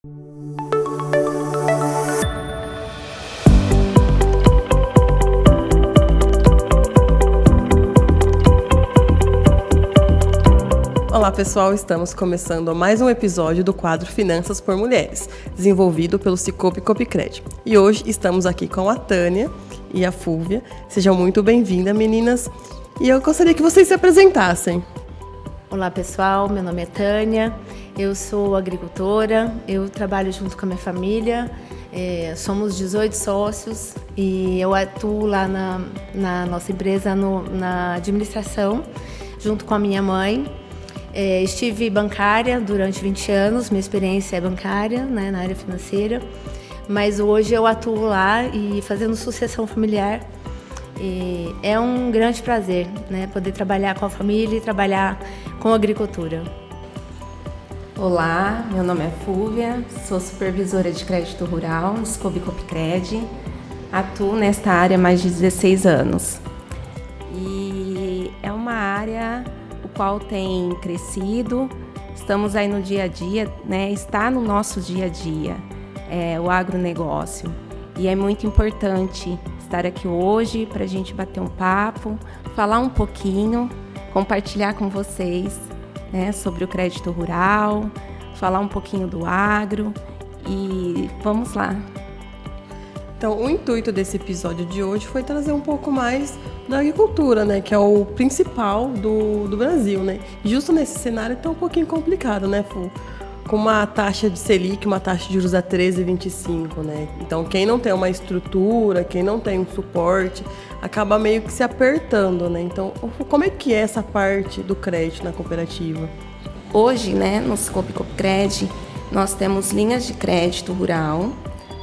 Olá pessoal, estamos começando mais um episódio do quadro Finanças por Mulheres, desenvolvido pelo Cicobi Copicred. E hoje estamos aqui com a Tânia e a Fúvia. Sejam muito bem-vindas, meninas. E eu gostaria que vocês se apresentassem. Olá pessoal, meu nome é Tânia, eu sou agricultora, eu trabalho junto com a minha família, somos 18 sócios e eu atuo lá na nossa empresa na administração, junto com a minha mãe. Estive bancária durante 20 anos, minha experiência é bancária, né, na área financeira, mas hoje eu atuo lá e fazendo sucessão familiar. E é um grande prazer, né, poder trabalhar com a família e trabalhar com a agricultura. Olá, meu nome é Fúvia, sou supervisora de crédito rural no Cicobi Copicred, atuo nesta área há mais de 16 anos. E é uma área o qual tem crescido, estamos aí no dia a dia, né, está no nosso dia a dia, o agronegócio. E é muito importante estar aqui hoje para a gente bater um papo, falar um pouquinho, compartilhar com vocês, né, sobre o crédito rural, falar um pouquinho do agro e vamos lá. Então, o intuito desse episódio de hoje foi trazer um pouco mais da agricultura, né, que é o principal do Brasil, né? E justo nesse cenário tá um pouquinho complicado, né, Fu? Com uma taxa de Selic, uma taxa de juros a 13,25, né? Então, quem não tem uma estrutura, quem não tem um suporte, acaba meio que se apertando, né? Então, como é que é essa parte do crédito na cooperativa? Hoje, né, no Cicobi Copicred, nós temos linhas de crédito rural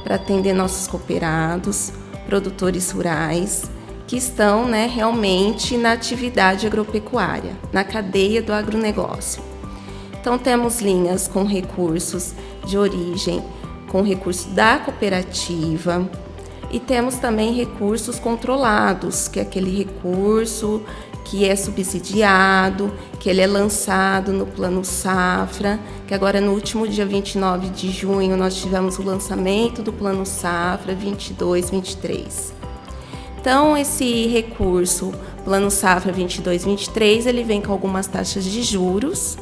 para atender nossos cooperados, produtores rurais, que estão, né, realmente na atividade agropecuária, na cadeia do agronegócio. Então, temos linhas com recursos de origem, com recurso da cooperativa, e temos também recursos controlados, que é aquele recurso que é subsidiado, que ele é lançado no Plano Safra, que agora no último dia 29 de junho nós tivemos o lançamento do Plano Safra 22-23. Então, esse recurso, Plano Safra 22-23, ele vem com algumas taxas de juros,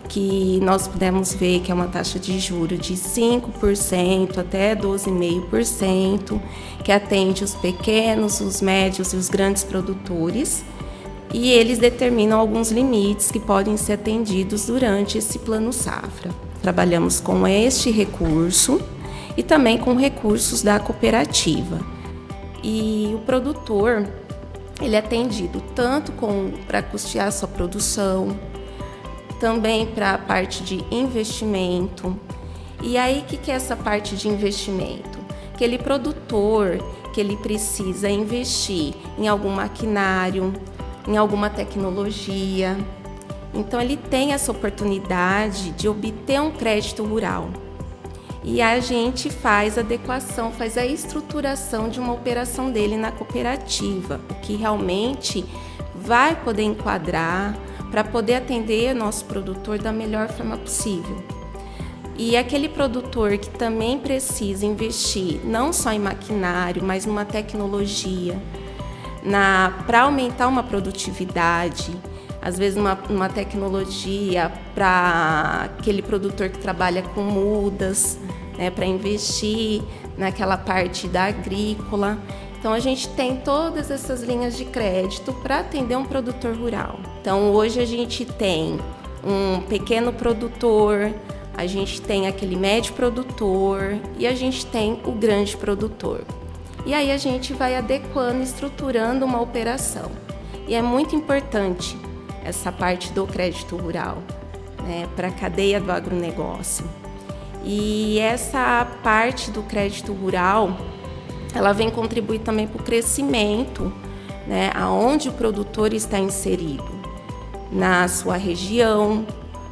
que nós pudemos ver que é uma taxa de juros de 5% até 12,5%, que atende os pequenos, os médios e os grandes produtores, e eles determinam alguns limites que podem ser atendidos durante esse Plano Safra. Trabalhamos com este recurso e também com recursos da cooperativa. E o produtor, ele é atendido tanto para custear a sua produção, também para a parte de investimento. E aí, o que é essa parte de investimento? Aquele produtor que ele precisa investir em algum maquinário, em alguma tecnologia. Então, ele tem essa oportunidade de obter um crédito rural. E a gente faz a adequação, faz a estruturação de uma operação dele na cooperativa, o que realmente vai poder enquadrar para poder atender nosso produtor da melhor forma possível. E aquele produtor que também precisa investir não só em maquinário, mas numa tecnologia, para aumentar uma produtividade, às vezes uma tecnologia para aquele produtor que trabalha com mudas, né, para investir naquela parte da agrícola. Então, a gente tem todas essas linhas de crédito para atender um produtor rural. Então, hoje a gente tem um pequeno produtor, a gente tem aquele médio produtor e a gente tem o grande produtor. E aí a gente vai adequando, estruturando uma operação. E é muito importante essa parte do crédito rural, né, para a cadeia do agronegócio. E essa parte do crédito rural, ela vem contribuir também para o crescimento, né, aonde o produtor está inserido, na sua região,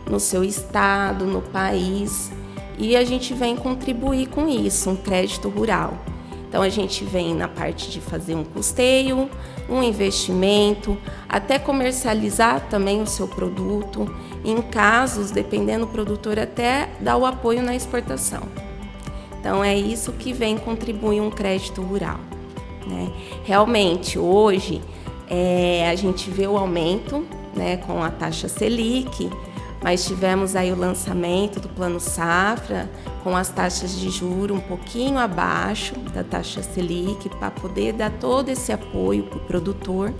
no seu estado, no país. E a gente vem contribuir com isso, um crédito rural. Então, a gente vem na parte de fazer um custeio, um investimento, até comercializar também o seu produto. Em casos, dependendo do produtor, até dar o apoio na exportação. Então, é isso que vem contribuir um crédito rural, né? Realmente, hoje, a gente vê o aumento, né, com a taxa Selic, mas tivemos aí o lançamento do Plano Safra, com as taxas de juros um pouquinho abaixo da taxa Selic, para poder dar todo esse apoio para o produtor.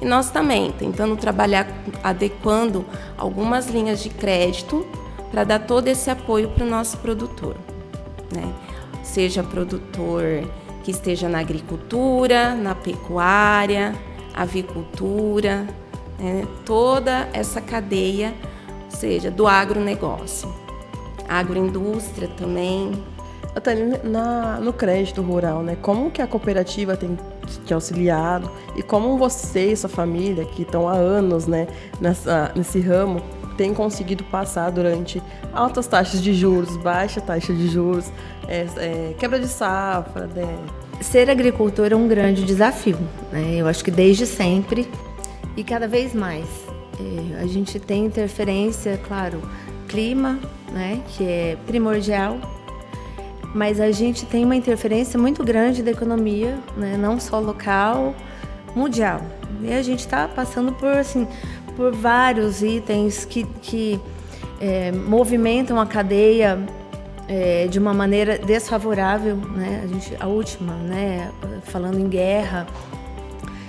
E nós também tentando trabalhar, adequando algumas linhas de crédito para dar todo esse apoio para o nosso produtor, né? Seja produtor que esteja na agricultura, na pecuária, avicultura, né? Toda essa cadeia, ou seja, do agronegócio. Agroindústria também. Até no crédito rural, né? Como que a cooperativa tem te auxiliado e como você e sua família, que estão há anos, né, nesse ramo, tem conseguido passar durante altas taxas de juros, baixa taxa de juros, quebra de safra, né? Ser agricultor é um grande desafio, né? Eu acho que desde sempre e cada vez mais. A gente tem interferência, claro, clima, né, que é primordial, mas a gente tem uma interferência muito grande da economia, né, não só local, mundial. E a gente está passando por vários itens que movimentam a cadeia de uma maneira desfavorável, né? A última, né, falando em guerra.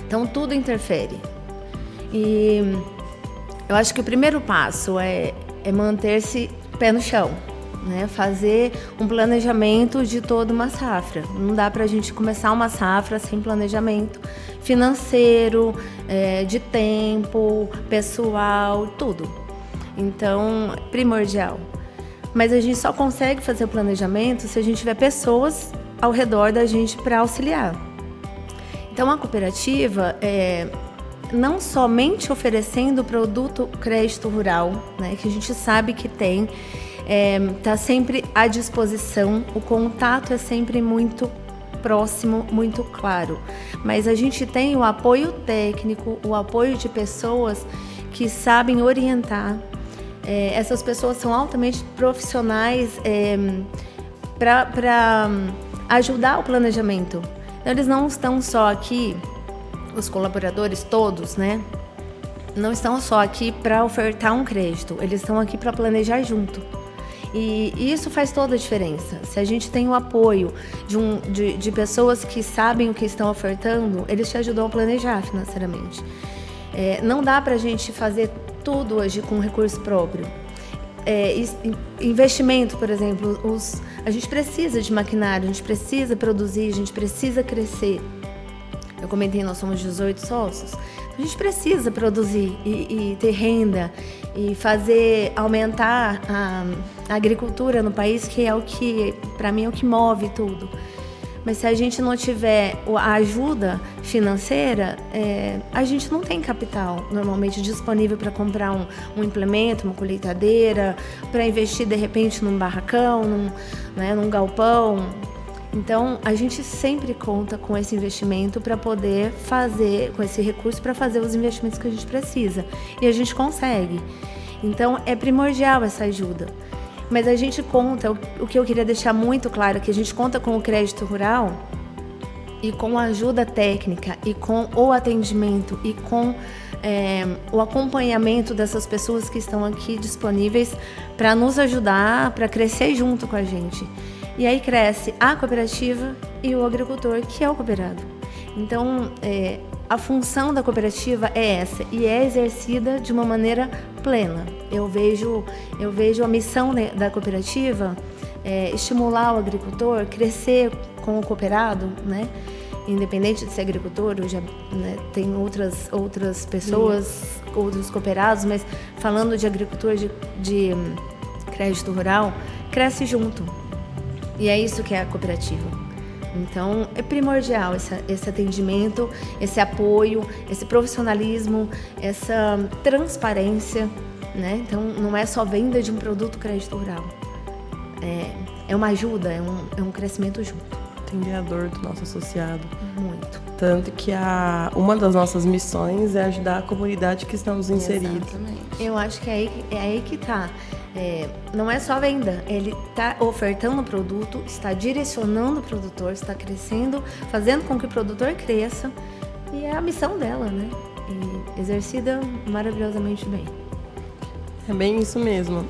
Então tudo interfere. E eu acho que o primeiro passo é manter-se pé no chão, né? Fazer um planejamento de toda uma safra. Não dá para a gente começar uma safra sem planejamento financeiro, de tempo, pessoal, tudo. Então, primordial. Mas a gente só consegue fazer o planejamento se a gente tiver pessoas ao redor da gente para auxiliar. Então, a cooperativa não somente oferecendo o produto crédito rural, né, que a gente sabe que tem, está sempre à disposição, o contato é sempre muito próximo, muito claro. Mas a gente tem o apoio técnico, o apoio de pessoas que sabem orientar. Essas pessoas são altamente profissionais para ajudar o planejamento. Então, eles não estão só aqui, os colaboradores todos, né? Não estão só aqui para ofertar um crédito, eles estão aqui para planejar junto. E isso faz toda a diferença. Se a gente tem o apoio de pessoas que sabem o que estão ofertando, eles te ajudam a planejar financeiramente. Não dá para a gente fazer tudo hoje com recurso próprio. Investimento, por exemplo, a gente precisa de maquinário, a gente precisa produzir, a gente precisa crescer. Eu comentei, nós somos 18 sócios. A gente precisa produzir e ter renda e fazer aumentar a agricultura no país, que é o que, para mim, é o que move tudo. Mas se a gente não tiver a ajuda financeira, a gente não tem capital normalmente disponível para comprar um implemento, uma colheitadeira, para investir de repente num barracão, num galpão. Então, a gente sempre conta com esse investimento para poder fazer, com esse recurso para fazer os investimentos que a gente precisa. E a gente consegue. Então, é primordial essa ajuda. Mas a gente conta, o que eu queria deixar muito claro, que a gente conta com o crédito rural e com a ajuda técnica e com o atendimento e com o acompanhamento dessas pessoas que estão aqui disponíveis para nos ajudar, para crescer junto com a gente. E aí cresce a cooperativa e o agricultor, que é o cooperado. Então, a função da cooperativa é essa e é exercida de uma maneira plena. Eu vejo a missão da cooperativa estimular o agricultor, crescer com o cooperado, né? Independente de ser agricultor, eu já tem outras pessoas, outros cooperados, mas falando de agricultor de crédito rural, cresce junto. E é isso que é a cooperativa. Então, é primordial esse atendimento, esse apoio, esse profissionalismo, essa transparência, né? Então, não é só venda de um produto crédito rural. É uma ajuda, é um crescimento junto. entender a dor do nosso associado. Muito. Tanto que uma das nossas missões é ajudar a comunidade que estamos inseridos. Exatamente. Eu acho que é aí que tá. Não é só venda, ele está ofertando o produto, está direcionando o produtor, está crescendo, fazendo com que o produtor cresça, e é a missão dela, né? E exercida maravilhosamente bem. É bem isso mesmo.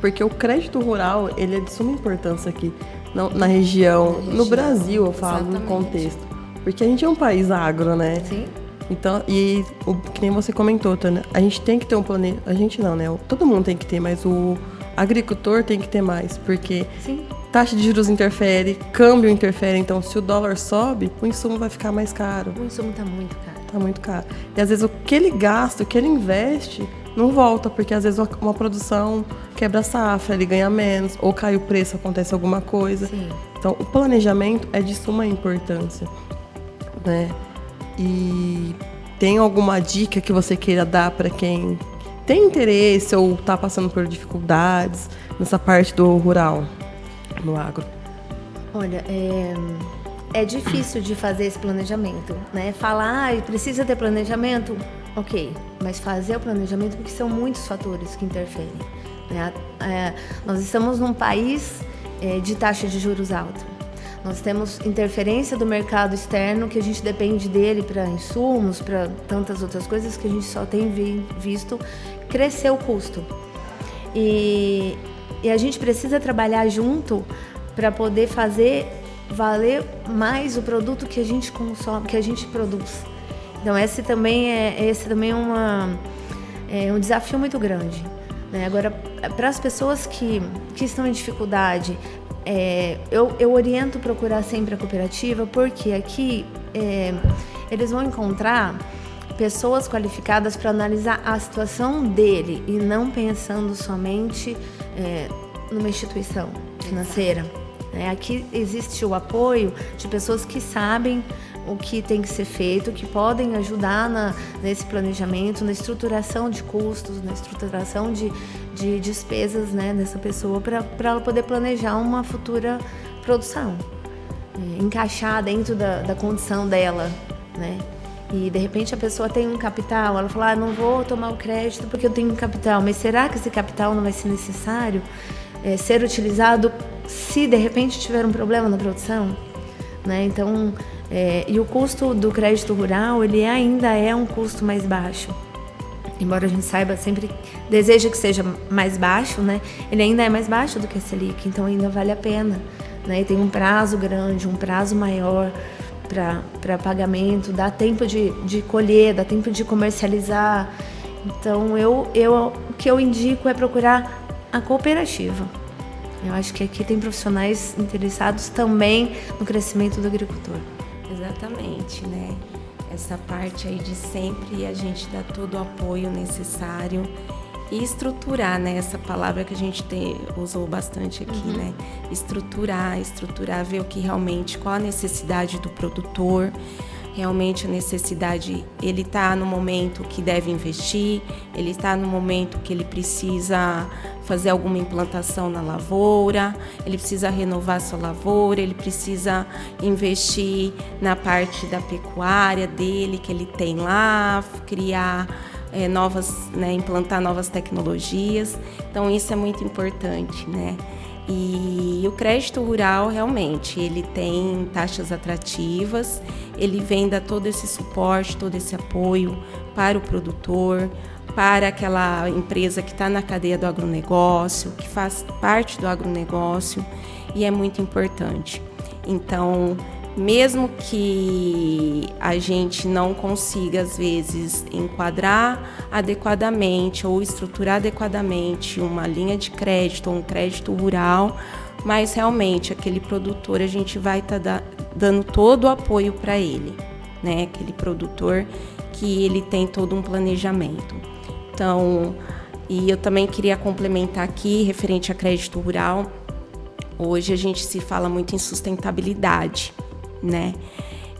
Porque o crédito rural, ele é de suma importância aqui na região, no Brasil, eu falo, exatamente. no contexto. Porque a gente é um país agro, né? Sim. Então, que nem você comentou, Tânia, a gente tem que ter um planejamento. A gente não, né? Todo mundo tem que ter, mas o agricultor tem que ter mais, porque Sim. taxa de juros interfere, câmbio interfere, então se o dólar sobe, o insumo vai ficar mais caro. O insumo tá muito caro. Tá muito caro. E às vezes o que ele gasta, o que ele investe, não volta, porque às vezes uma produção quebra a safra, ele ganha menos, ou cai o preço, acontece alguma coisa. Sim. Então, o planejamento é de suma importância, né? E tem alguma dica que você queira dar para quem tem interesse ou está passando por dificuldades nessa parte do rural, no agro? Olha, é difícil de fazer esse planejamento, né? Falar, precisa ter planejamento, ok, mas fazer o planejamento, porque são muitos fatores que interferem, né? Nós estamos num país de taxa de juros alta. Nós temos interferência do mercado externo, que a gente depende dele para insumos, para tantas outras coisas que a gente só tem visto crescer o custo. E a gente precisa trabalhar junto para poder fazer valer mais o produto que a gente consome, que a gente produz. Então esse também é um desafio muito grande, né? Agora, para as pessoas que estão em dificuldade, eu oriento procurar sempre a cooperativa, porque aqui eles vão encontrar pessoas qualificadas para analisar a situação dele e não pensando somente numa instituição financeira. Aqui existe o apoio de pessoas que sabem o que tem que ser feito, que podem ajudar nesse planejamento, na estruturação de custos, na estruturação de despesas, né, dessa pessoa, para ela poder planejar uma futura produção, encaixar dentro da condição dela, né? E de repente a pessoa tem um capital, ela fala, não vou tomar o crédito porque eu tenho um capital, mas será que esse capital não vai ser necessário ser utilizado se de repente tiver um problema na produção, né? Então, e o custo do crédito rural, ele ainda é um custo mais baixo. Embora a gente saiba, sempre deseja que seja mais baixo, né? Ele ainda é mais baixo do que a Selic, então ainda vale a pena, né? E tem um prazo grande, um prazo maior para pagamento, dá tempo de colher, dá tempo de comercializar. Então, o que eu indico é procurar a cooperativa. Eu acho que aqui tem profissionais interessados também no crescimento do agricultor. Exatamente, né? Essa parte aí de sempre a gente dar todo o apoio necessário e estruturar, né? Essa palavra que a gente usou bastante aqui, né? Estruturar, ver o que realmente, qual a necessidade do produtor. Realmente a necessidade, ele está no momento que deve investir, ele está no momento que ele precisa fazer alguma implantação na lavoura, ele precisa renovar sua lavoura, ele precisa investir na parte da pecuária dele que ele tem lá, criar implantar novas tecnologias. Então isso é muito importante, né? E o crédito rural, realmente, ele tem taxas atrativas, ele vem dar todo esse suporte, todo esse apoio para o produtor, para aquela empresa que está na cadeia do agronegócio, que faz parte do agronegócio, e é muito importante. Então, mesmo que a gente não consiga, às vezes, enquadrar adequadamente ou estruturar adequadamente uma linha de crédito ou um crédito rural, mas realmente aquele produtor a gente vai estar dando todo o apoio para ele, né? Aquele produtor que ele tem todo um planejamento. Então, e eu também queria complementar aqui, referente a crédito rural, hoje a gente se fala muito em sustentabilidade, né?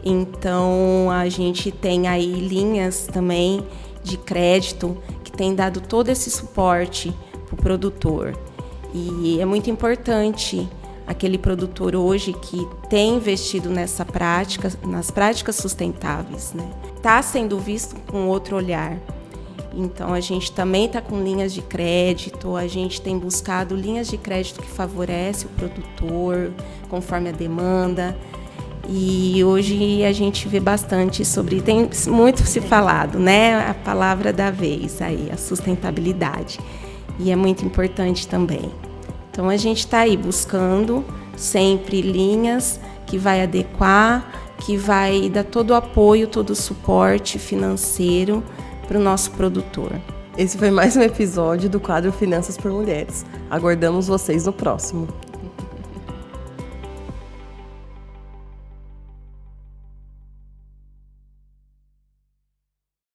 Então a gente tem aí linhas também de crédito que tem dado todo esse suporte para o produtor, e é muito importante aquele produtor hoje que tem investido nas práticas sustentáveis, né? Está sendo visto com outro olhar. Então, a gente também está com linhas de crédito, a gente tem buscado linhas de crédito que favorecem o produtor, conforme a demanda. E hoje a gente vê bastante tem muito se falado, né? A palavra da vez aí, a sustentabilidade. E é muito importante também. Então, a gente está aí buscando sempre linhas que vai adequar, que vai dar todo o apoio, todo o suporte financeiro para o nosso produtor. Esse foi mais um episódio do quadro Finanças por Mulheres. Aguardamos vocês no próximo.